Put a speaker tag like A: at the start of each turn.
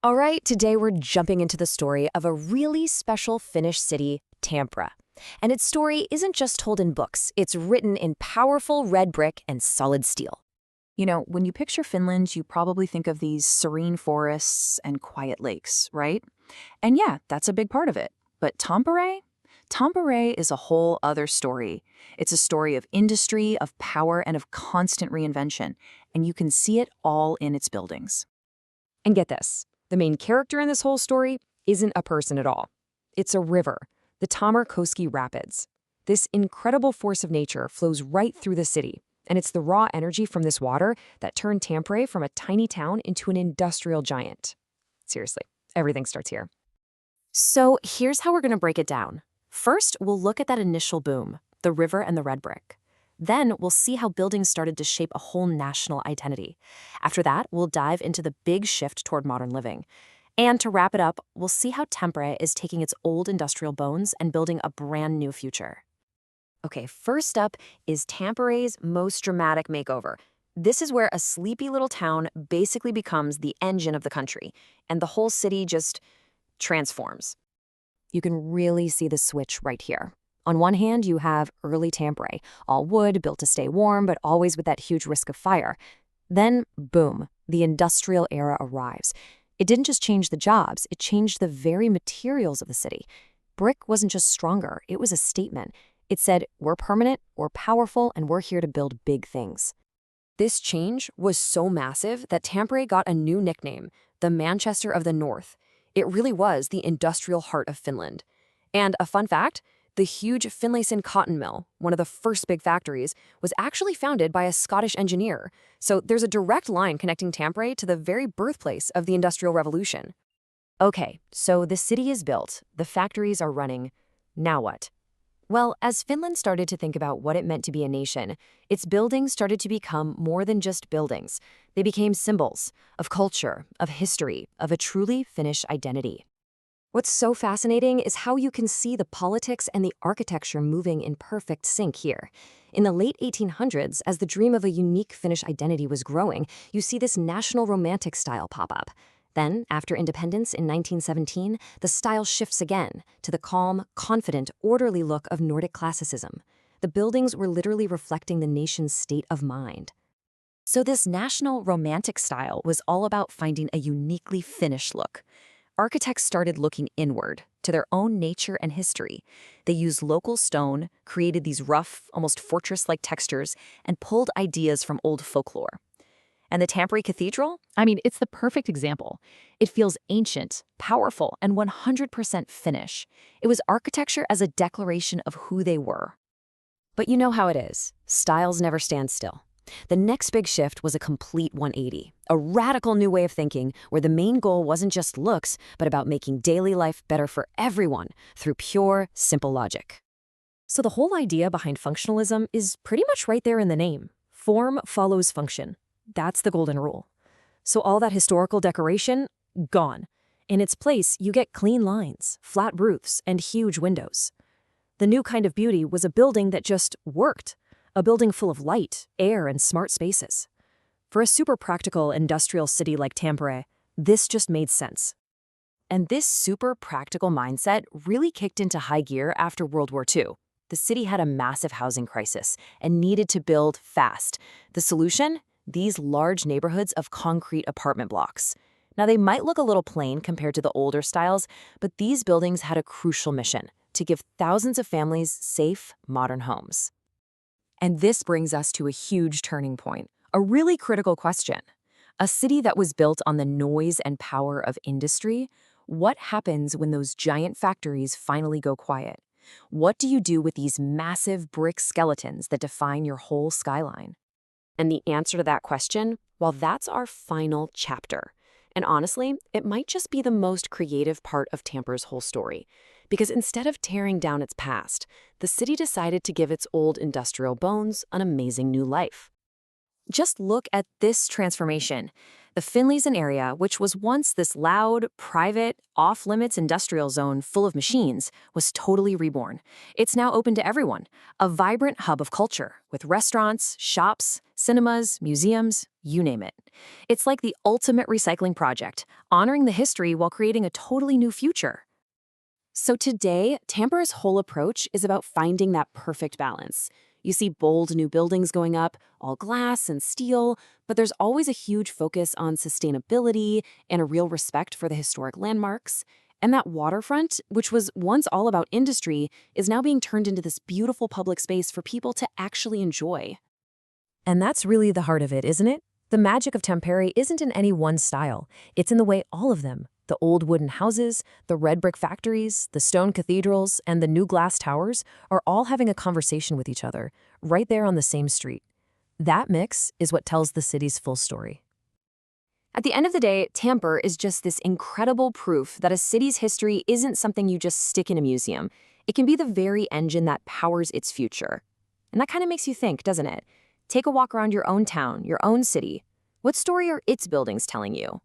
A: All right, today we're jumping into the story of a really special Finnish city, Tampere. And its story isn't just told in books, it's written in powerful red brick and solid steel.
B: When you picture Finland, you probably think of these serene forests and quiet lakes, right? And yeah, that's a big part of it. But Tampere? Tampere is a whole other story. It's a story of industry, of power, and of constant reinvention. And you can see it all in its buildings.
A: And get this, the main character in this whole story isn't a person at all. It's a river, the Tamerkoski Rapids. This incredible force of nature flows right through the city, and it's the raw energy from this water that turned Tampere from a tiny town into an industrial giant. Seriously, everything starts here. So here's how we're going to break it down. First, we'll look at that initial boom, the river and the red brick. Then we'll see how buildings started to shape a whole national identity. After that, we'll dive into the big shift toward modern living. And to wrap it up, we'll see how Tampere is taking its old industrial bones and building a brand new future. Okay, first up is Tampere's most dramatic makeover. This is where a sleepy little town basically becomes the engine of the country, and the whole city just transforms. You can really see the switch right here. On one hand, you have early Tampere, all wood, built to stay warm, but always with that huge risk of fire. Then, boom, the industrial era arrives. It didn't just change the jobs, it changed the very materials of the city. Brick wasn't just stronger, it was a statement. It said, we're permanent, we're powerful, and we're here to build big things. This change was so massive that Tampere got a new nickname, the Manchester of the North. It really was the industrial heart of Finland. And a fun fact, the huge Finlayson cotton mill, one of the first big factories, was actually founded by a Scottish engineer. So there's a direct line connecting Tampere to the very birthplace of the Industrial Revolution. Okay, so the city is built, the factories are running. Now what? Well, as Finland started to think about what it meant to be a nation, its buildings started to become more than just buildings. They became symbols of culture, of history, of a truly Finnish identity. What's so fascinating is how you can see the politics and the architecture moving in perfect sync here. In the late 1800s, as the dream of a unique Finnish identity was growing, you see this national romantic style pop up. Then, after independence in 1917, the style shifts again to the calm, confident, orderly look of Nordic classicism. The buildings were literally reflecting the nation's state of mind. So this national romantic style was all about finding a uniquely Finnish look. Architects started looking inward, to their own nature and history. They used local stone, created these rough, almost fortress-like textures, and pulled ideas from old folklore. And the Tampere Cathedral? It's the perfect example. It feels ancient, powerful, and 100% Finnish. It was architecture as a declaration of who they were. But you know how it is. Styles never stand still. The next big shift was a complete 180, a radical new way of thinking where the main goal wasn't just looks, but about making daily life better for everyone through pure, simple logic. So the whole idea behind functionalism is pretty much right there in the name. Form follows function. That's the golden rule. So all that historical decoration, gone. In its place, you get clean lines, flat roofs, and huge windows. The new kind of beauty was a building that just worked. A building full of light, air, and smart spaces. For a super practical industrial city like Tampere, this just made sense. And this super practical mindset really kicked into high gear after World War II. The city had a massive housing crisis and needed to build fast. The solution? These large neighborhoods of concrete apartment blocks. Now, they might look a little plain compared to the older styles, but these buildings had a crucial mission: to give thousands of families safe, modern homes. And this brings us to a huge turning point, a really critical question. A city that was built on the noise and power of industry, what happens when those giant factories finally go quiet? What do you do with these massive brick skeletons that define your whole skyline? And the answer to that question, well, that's our final chapter. And honestly, it might just be the most creative part of Tampere's whole story. Because instead of tearing down its past, the city decided to give its old industrial bones an amazing new life. Just look at this transformation. The Finlayson area, which was once this loud, private, off-limits industrial zone full of machines, was totally reborn. It's now open to everyone, a vibrant hub of culture, with restaurants, shops,
B: cinemas, museums, you name it. It's like the ultimate recycling project, honoring the history while creating a totally new future.
A: So today, Tampere's whole approach is about finding that perfect balance. You see bold new buildings going up, all glass and steel, but there's always a huge focus on sustainability and a real respect for the historic landmarks. And that waterfront, which was once all about industry, is now being turned into this beautiful public space for people to actually enjoy.
C: And that's really the heart of it, isn't it? The magic of Tampere isn't in any one style. It's in the way all of them, the old wooden houses, the red brick factories, the stone cathedrals, and the new glass towers, are all having a conversation with each other, right there on the same street. That mix is what tells the city's full story.
A: At the end of the day, Tampere is just this incredible proof that a city's history isn't something you just stick in a museum. It can be the very engine that powers its future. And that kind of makes you think, doesn't it? Take a walk around your own town, your own city. What story are its buildings telling you?